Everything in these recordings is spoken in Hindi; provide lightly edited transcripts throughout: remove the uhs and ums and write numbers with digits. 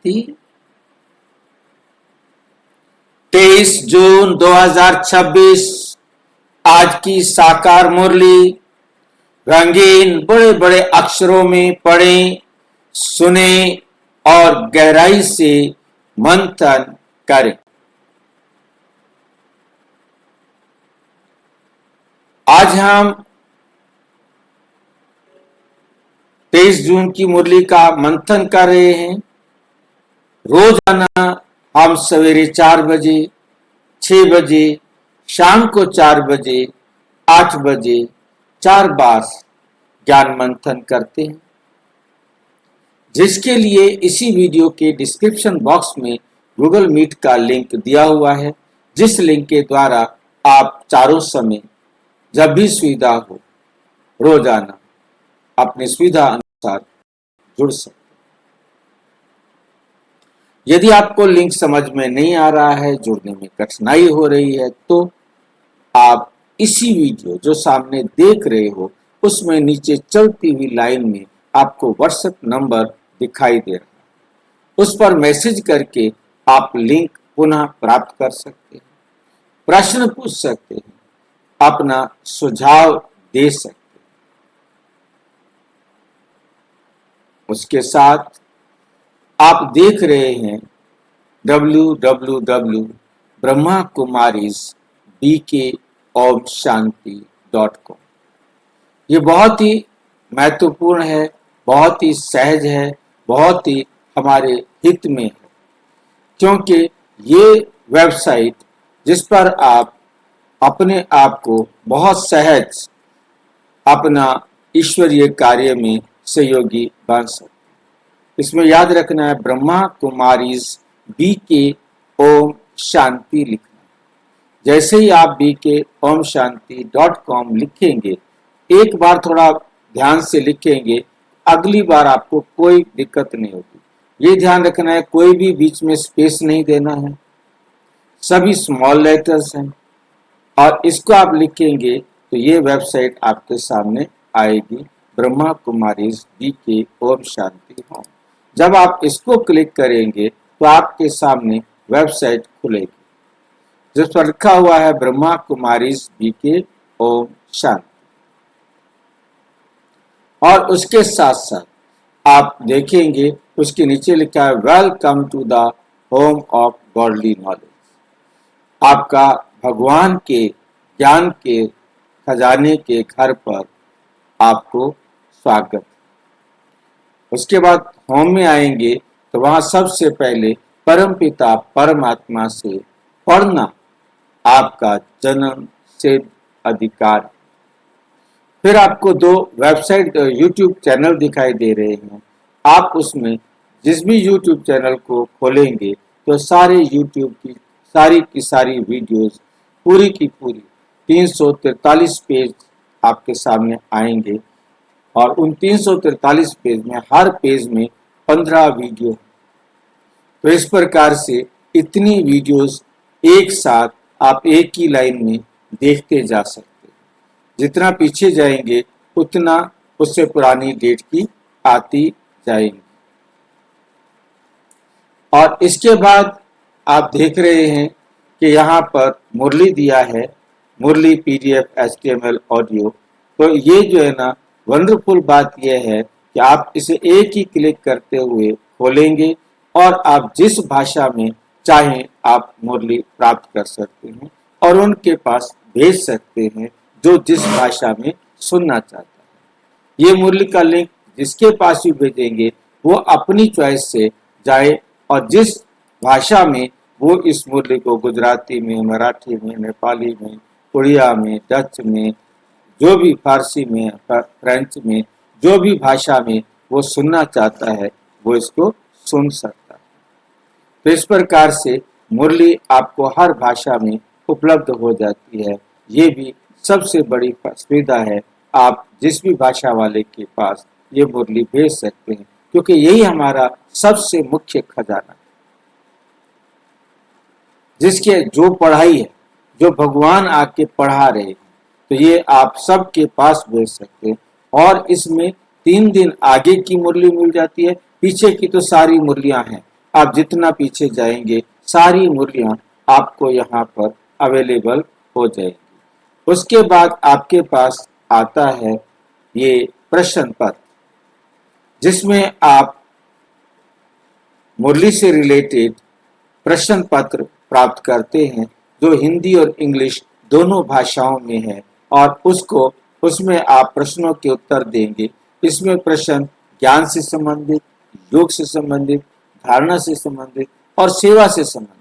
23 जून 2026 आज की साकार मुरली रंगीन बड़े बड़े अक्षरों में पढ़ें, सुने और गहराई से मंथन करें। आज हम 23 जून की मुरली का मंथन कर रहे हैं। रोजाना हम सवेरे 4 बजे, 6 बजे, शाम को 4 बजे, 8 बजे 4 बार ज्ञान मंथन करते हैं, जिसके लिए इसी वीडियो के डिस्क्रिप्शन बॉक्स में गूगल मीट का लिंक दिया हुआ है, जिस लिंक के द्वारा आप चारों समय जब भी सुविधा हो रोजाना अपनी सुविधा अनुसार जुड़ सकते। यदि आपको लिंक समझ में नहीं आ रहा है, जुड़ने में कठिनाई हो रही है, तो आप इसी वीडियो जो सामने देख रहे हो उसमें नीचे चलती हुई लाइन में आपको व्हाट्सएप नंबर दिखाई दे रहा है, उस पर मैसेज करके आप लिंक पुनः प्राप्त कर सकते हैं, प्रश्न पूछ सकते हैं, अपना सुझाव दे सकते हैं। उसके साथ आप देख रहे हैं www.brahmakumarisbkomshanti.com। ये बहुत ही महत्वपूर्ण है, बहुत ही सहज है, बहुत ही हमारे हित में है, क्योंकि ये वेबसाइट जिस पर आप अपने आप को बहुत सहज अपना ईश्वरीय कार्य में सहयोगी बन सकते। इसमें याद रखना है ब्रह्मा कुमारीज BK ओम शांति लिखना। जैसे ही आप BKOmShanti.com लिखेंगे, एक बार थोड़ा ध्यान से लिखेंगे, अगली बार आपको कोई दिक्कत नहीं होगी। ये ध्यान रखना है कोई भी बीच में स्पेस नहीं देना है, सभी स्मॉल लेटर्स हैं, और इसको आप लिखेंगे तो ये वेबसाइट आपके सामने आएगी, ब्रह्मा कुमारीज BK ओम शांति होम। जब आप इसको क्लिक करेंगे तो आपके सामने वेबसाइट खुलेगी, जिस पर लिखा हुआ है ब्रह्मा कुमारीज BK ओम शांति। और उसके साथ साथ आप देखेंगे उसके नीचे लिखा है welcome to the home of godly knowledge. आपका भगवान के ज्ञान के खजाने के घर पर आपको स्वागत। उसके बाद होम में आएंगे तो वहां सबसे पहले परमपिता परमात्मा से पढ़ना आपका जन्म सिद्ध अधिकार। फिर आपको 2 वेबसाइट यूट्यूब चैनल दिखाई दे रहे हैं। आप उसमें जिस भी यूट्यूब चैनल को खोलेंगे तो सारे यूट्यूब की सारी वीडियोस पूरी की पूरी 343 पेज आपके सामने आएंगे, और उन 343 पेज में हर पेज में 15 वीडियो। तो इस प्रकार से इतनी वीडियोस एक साथ आप एक ही लाइन में देखते जा सकते हैं। जितना पीछे जाएंगे उतना उससे पुरानी डेट की आती जाएंगी। और इसके बाद आप देख रहे हैं कि यहाँ पर मुरली दिया है, मुरली PDF HTML ऑडियो। तो ये जो है ना, वंडरफुल बात यह है कि आप इसे एक ही क्लिक करते हुए खोलेंगे और आप जिस भाषा में चाहें आप मुरली प्राप्त कर सकते हैं और उनके पास भेज सकते हैं जो जिस भाषा में सुनना चाहता है। ये मुरली का लिंक जिसके पास भी भेजेंगे वो अपनी चॉइस से जाए और जिस भाषा में वो इस मुरली को, गुजराती में, मराठी में, नेपाली में, उड़िया में, डच में, जो भी फारसी में, फ्रेंच में, जो भी भाषा में वो सुनना चाहता है वो इसको सुन सकता है। तो इस प्रकार से मुरली आपको हर भाषा में उपलब्ध हो जाती है। ये भी सबसे बड़ी सुविधा है, आप जिस भी भाषा वाले के पास ये मुरली भेज सकते हैं, क्योंकि यही हमारा सबसे मुख्य खजाना है। जिसके जो पढ़ाई है, जो भगवान आके पढ़ा रहे हैं, तो ये आप सबके पास भेज सकते हैं। और इसमें 3 दिन आगे की मुरली मिल जाती है, पीछे की तो सारी मुरलियां हैं, आप जितना पीछे जाएंगे सारी मुरलियां आपको यहाँ पर अवेलेबल हो जाएगी। उसके बाद आपके पास आता है ये प्रश्न पत्र, जिसमें आप मुरली से रिलेटेड प्रश्न पत्र प्राप्त करते हैं, जो हिंदी और इंग्लिश दोनों भाषाओं में है, और उसमें आप प्रश्नों के उत्तर देंगे। इसमें प्रश्न ज्ञान से संबंधित, योग से संबंधित, धारणा से संबंधित और सेवा से संबंधित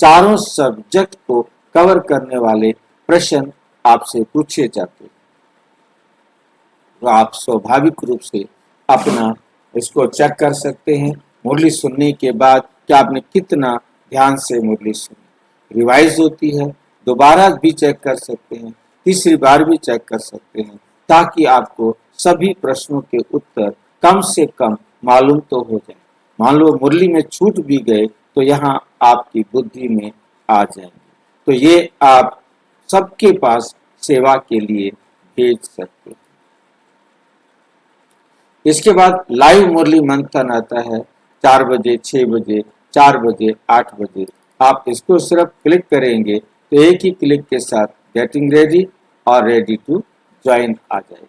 चारों सब्जेक्ट को कवर करने वाले प्रश्न आपसे पूछे जाते हैं। तो आप स्वाभाविक रूप से अपना इसको चेक कर सकते हैं मुरली सुनने के बाद कि आपने कितना ध्यान से मुरली सुनी। रिवाइज होती है, दोबारा भी चेक कर सकते हैं, तीसरी बार भी चेक कर सकते हैं, ताकि आपको सभी प्रश्नों के उत्तर कम से कम मालूम तो हो जाए। मान लो मुरली में छूट भी गए तो यहाँ आपकी बुद्धि में आ जाएंगे। तो ये आप सबके पास सेवा के लिए भेज सकते हैं। इसके बाद लाइव मुरली मंथन आता है 4 बजे, 6 बजे, 4 बजे, 8 बजे। आप इसको सिर्फ क्लिक करेंगे तो एक ही क्लिक के साथ गेटिंग रेडी और रेडी टू ज्वाइन आ जाएगा।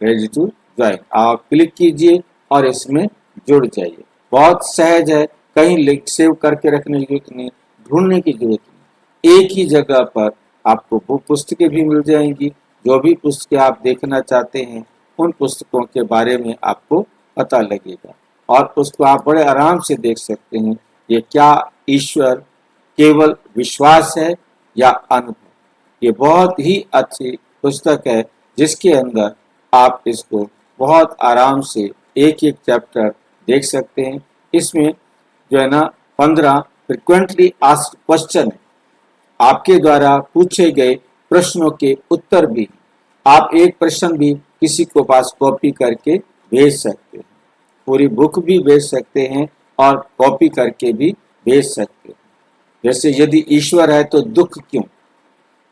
रेडी टू ज्वाइन आप क्लिक कीजिए और इसमें जुड़ जाइए। बहुत सहज है, कहीं लिंक सेव करके रखने की जरूरत नहीं, ढूंढने की जरूरत नहीं। एक ही जगह पर आपको वो पुस्तकें भी मिल जाएंगी। जो भी पुस्तकें आप देखना चाहते हैं उन पुस्तकों के बारे में आपको पता लगेगा और उसको आप बड़े आराम से देख सकते हैं। ये क्या ईश्वर केवल विश्वास है या अनुभव? ये बहुत ही अच्छी पुस्तक है, जिसके अंदर आप इसको बहुत आराम से एक एक चैप्टर देख सकते हैं। इसमें जो है ना 15 फ्रिक्वेंटली आस्क्ड क्वेश्चन है, आपके द्वारा पूछे गए प्रश्नों के उत्तर भी। आप एक प्रश्न भी किसी को पास कॉपी करके भेज सकते हैं, पूरी बुक भी भेज सकते हैं और कॉपी करके भी भेज सकते हैं। जैसे यदि ईश्वर है तो दुख क्यों?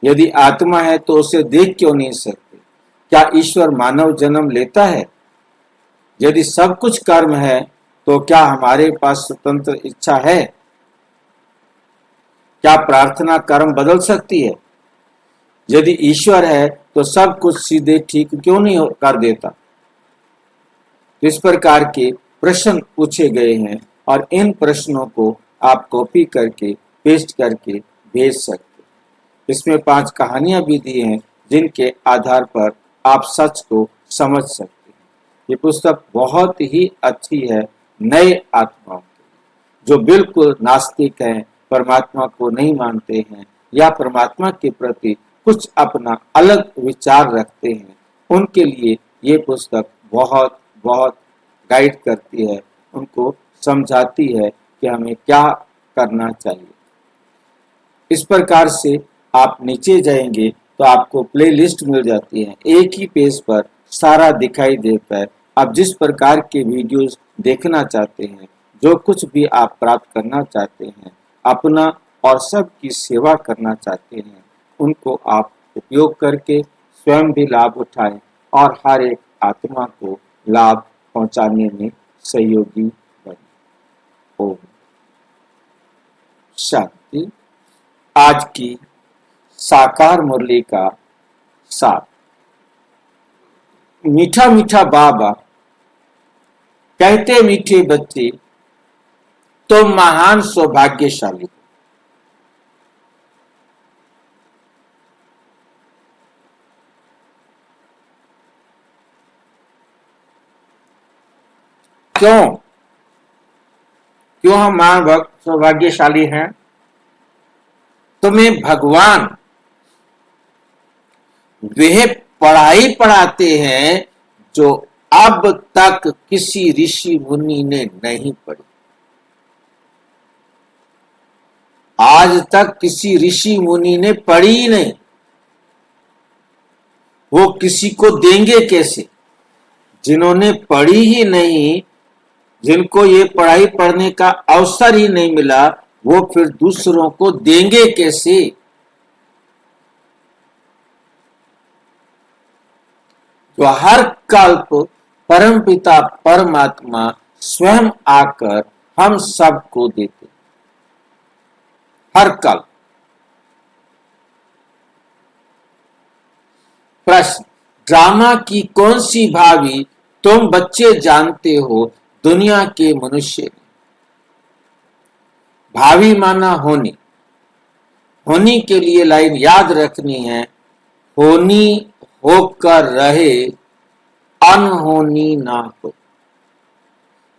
यदि आत्मा है तो उसे देख क्यों नहीं सकते? क्या ईश्वर मानव जन्म लेता है? यदि सब कुछ कर्म है तो क्या हमारे पास स्वतंत्र इच्छा है? क्या प्रार्थना कर्म बदल सकती है? यदि ईश्वर है तो सब कुछ सीधे ठीक क्यों नहीं कर देता? इस प्रकार के प्रश्न पूछे गए हैं और इन प्रश्नों को आप कॉपी करके पेस्ट करके भेज सकते हैं। इसमें 5 कहानियां भी दी हैं, जिनके आधार पर आप सच को समझ सकते हैं। ये पुस्तक बहुत ही अच्छी है नए आत्माओं के लिए, जो बिल्कुल नास्तिक हैं, परमात्मा को नहीं मानते हैं या परमात्मा के प्रति कुछ अपना अलग विचार रखते हैं। उनके लिए ये पुस्तक बहुत बहुत गाइड करती है, उनको समझाती है कि हमें क्या करना चाहिए। इस प्रकार से आप नीचे जाएंगे तो आपको प्लेलिस्ट मिल जाती है, एक ही पेज पर सारा दिखाई देता है। आप जिस प्रकार के वीडियोस देखना चाहते हैं, जो कुछ भी आप प्राप्त करना चाहते हैं, अपना और सबकी सेवा करना चाहते हैं, उनको आप उपयोग करके स्वयं भी लाभ उठाएं और हर एक आत्मा को लाभ पहुंचाने में सहयोगी बने। ओम शांति। आज की साकार मुरली का सार। मीठा मीठा बाबा कहते, मीठे बच्चे तुम महान सौभाग्यशाली। क्यों हम महान भक्त सौभाग्यशाली हैं? तुम्हें भगवान वह पढ़ाई पढ़ाते हैं जो अब तक किसी ऋषि मुनि ने नहीं पढ़ी। आज तक किसी ऋषि मुनि ने पढ़ी ही नहीं। वो किसी को देंगे कैसे? जिन्होंने पढ़ी ही नहीं, जिनको ये पढ़ाई पढ़ने का अवसर ही नहीं मिला, वो फिर दूसरों को देंगे कैसे? जो हर कल्प परमपिता परमात्मा स्वयं आकर हम सबको देते हर कल। प्रश्न, ड्रामा की कौन सी भावी तुम बच्चे जानते हो दुनिया के मनुष्य में? भावी माना होनी। होनी के लिए लाइन याद रखनी है, होनी होकर रहे, अनहोनी ना हो।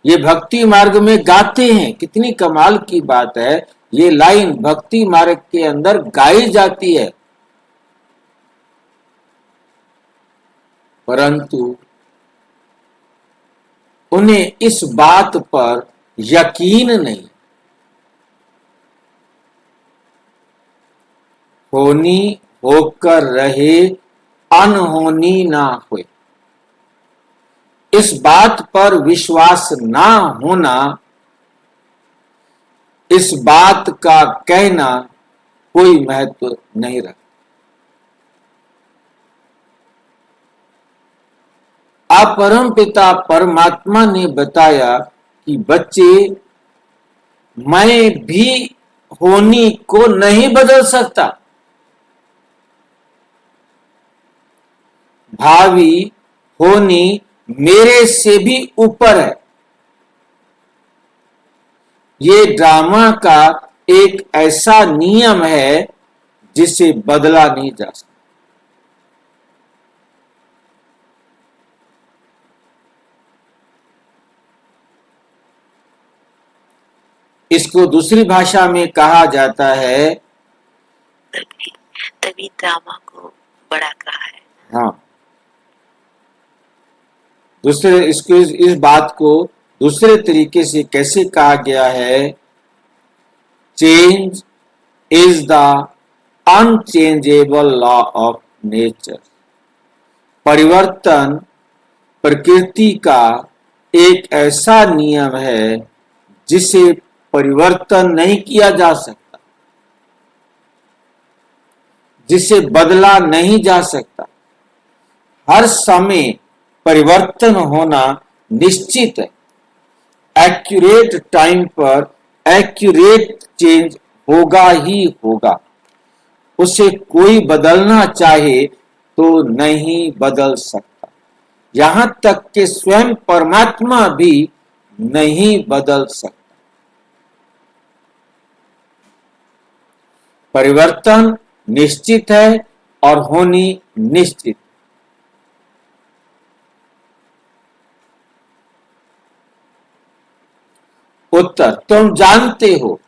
ये भक्ति मार्ग में गाते हैं, कितनी कमाल की बात है। ये लाइन भक्ति मार्ग के अंदर गाई जाती है, परंतु उन्हें इस बात पर यकीन नहीं। होनी होकर रहे, अनहोनी ना होए, इस बात पर विश्वास ना होना, इस बात का कहना कोई महत्व नहीं रखता। आप परम पिता परमात्मा ने बताया कि बच्चे, मैं भी होनी को नहीं बदल सकता, भावी होनी मेरे से भी ऊपर है। ये ड्रामा का एक ऐसा नियम है जिसे बदला नहीं जा सकता। इसको दूसरी भाषा में कहा जाता है, तभी ड्रामा को बड़ा कहा है। हाँ, दूसरे इसको इस बात को दूसरे तरीके से कैसे कहा गया है, change is the unchangeable law of nature. परिवर्तन प्रकृति का एक ऐसा नियम है जिसे परिवर्तन नहीं किया जा सकता, जिसे बदला नहीं जा सकता। हर समय परिवर्तन होना निश्चित है। एक्यूरेट टाइम पर एक्यूरेट चेंज होगा ही होगा। उसे कोई बदलना चाहे तो नहीं बदल सकता, यहां तक कि स्वयं परमात्मा भी नहीं बदल सकता। परिवर्तन निश्चित है और होनी निश्चित। उत्तर, तुम जानते हो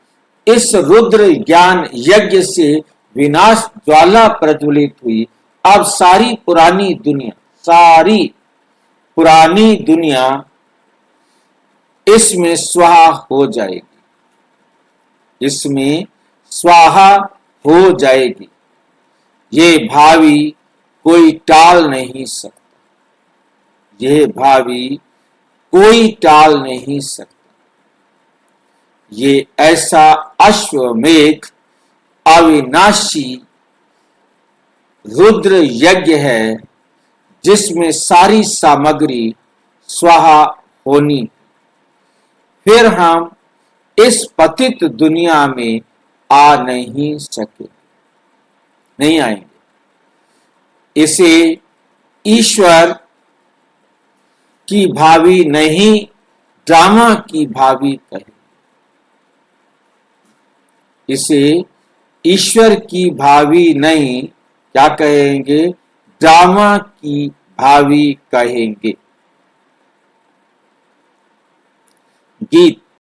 इस रुद्र ज्ञान यज्ञ से विनाश ज्वाला प्रज्वलित हुई। अब सारी पुरानी दुनिया इसमें स्वाहा हो जाएगी, इसमें स्वाहा हो जाएगी। ये भावी कोई टाल नहीं सकता, ये भावी कोई टाल नहीं सकता। ये ऐसा अश्वमेघ अविनाशी रुद्र यज्ञ है जिसमें सारी सामग्री स्वाहा होनी। फिर हम इस पतित दुनिया में आ नहीं सके, नहीं आएंगे। इसे ईश्वर की भावी नहीं, ड्रामा की भावी कहे। इसे ईश्वर की भावी नहीं, क्या कहेंगे, ड्रामा की भावी कहेंगे। गीत।